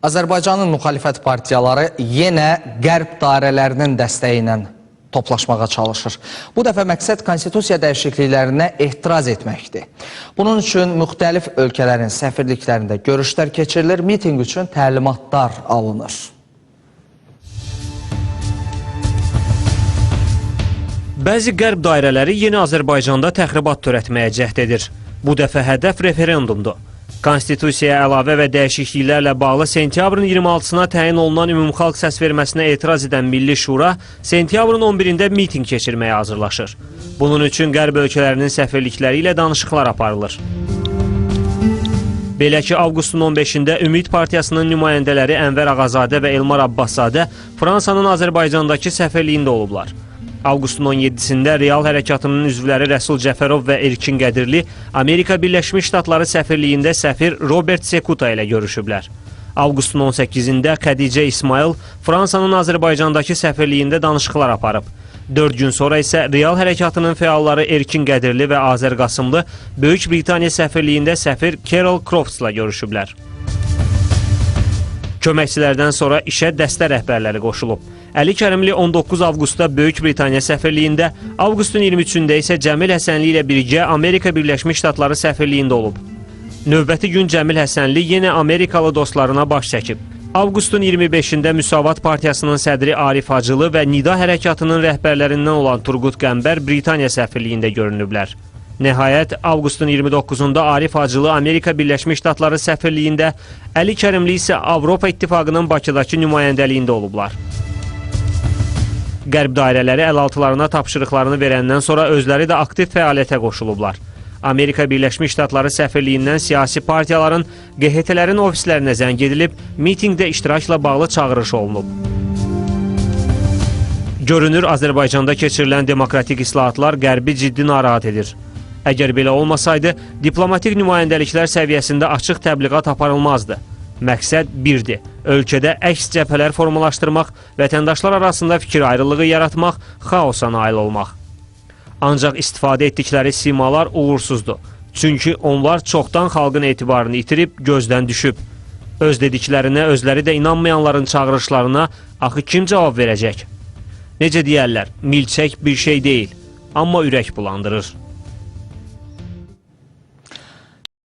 Azərbaycanın müxalifət partiyaları yenə qərb dairələrinin dəstəyi ilə toplaşmağa çalışır. Bu dəfə məqsəd konstitusiya dəyişikliklərinə etiraz etməkdir. Bunun üçün müxtəlif ölkələrin səfirliklərində görüşlər keçirilir, miting üçün təlimatlar alınır. Bəzi qərb dairələri yeni Azərbaycanda təxribat törətməyə cəhd edir. Bu dəfə hədəf referendumdur. Konstitusiyaya əlavə və dəyişikliklərlə bağlı sentyabrın 26-sına təyin olunan ümumxalq səsverməsinə etiraz edən Milli Şura sentyabrın 11-də miting keçirməyə hazırlaşır. Bunun üçün qərb ölkələrinin səfirlikləri ilə danışıqlar aparılır. Belə ki, avqustun 15-də Ümid Partiyasının nümayəndələri Ənvər Ağazadə və Elmar Abbaszadə Fransanın Azərbaycandakı səfirliyində olublar. Avqustun 17-sində Real Hərəkatının üzvləri Rəsul Cəfərov və Erkin Qədirli Amerika Birləşmiş Ştatları səfirliyində səfir Robert Sekuta ilə görüşüblər. Avqustun 18-də Xədicə İsmail Fransanın Azərbaycandakı səfirliyində danışıqlar aparıb. 4 gün sonra isə Real Hərəkatının fəalları Erkin Qədirli və Azər Qasımlı Böyük Britaniya səfirliyində səfir Carol Crofts'la görüşüblər. Köməkçilərdən sonra işə dəstə rəhbərləri qoşulub. Əli Kərimli 19 avqustda Böyük Britaniya səfirliyində, avqustun 23-də isə Cəmil Həsənli ilə birgə Amerika Birləşmiş Ştatları səfirliyində olub. Növbəti gün Cəmil Həsənli yenə Amerikalı dostlarına baş çəkib. Avqustun 25-də Müsavat Partiyasının sədri Arif Hacılı və Nida Hərəkatının rəhbərlərindən olan Turqut Qəmbər Britaniya səfirliyində görünüblər. Nəhayət, avqustun 29-da Arif Hacılı Amerika Birləşmiş Ştatları səfirliyində, Əli Kərimli isə Avropa İttifaqının Bakıdakı nümayəndəliyində olublar. Qərb dairələri əlaltılarına tapşırıqlarını verəndən sonra özləri də aktiv fəaliyyətə qoşulublar. Amerika Birləşmiş Ştatları səfirliyindən siyasi partiyaların, QHT-lərin ofislərinə zəng edilib, mitingdə iştirakla bağlı çağırış olunub. Görünür, Azərbaycanda keçirilən demokratik islahatlar Qərbi ciddi narahat edir. Əgər belə olmasaydı, diplomatik nümayəndəliklər səviyyəsində açıq təbliğat aparılmazdı. Məqsəd birdir, ölkədə əks cəbhələr formalaşdırmaq, vətəndaşlar arasında fikir ayrılığı yaratmaq, xaosa nail olmaq. Ancaq istifadə etdikləri simalar uğursuzdur. Çünki onlar çoxdan xalqın etibarını itirib, gözdən düşüb. Öz dediklərinə, özləri də inanmayanların çağırışlarına axı kim cavab verəcək? Necə deyərlər, milçək bir şey deyil, amma ürək bulandırır.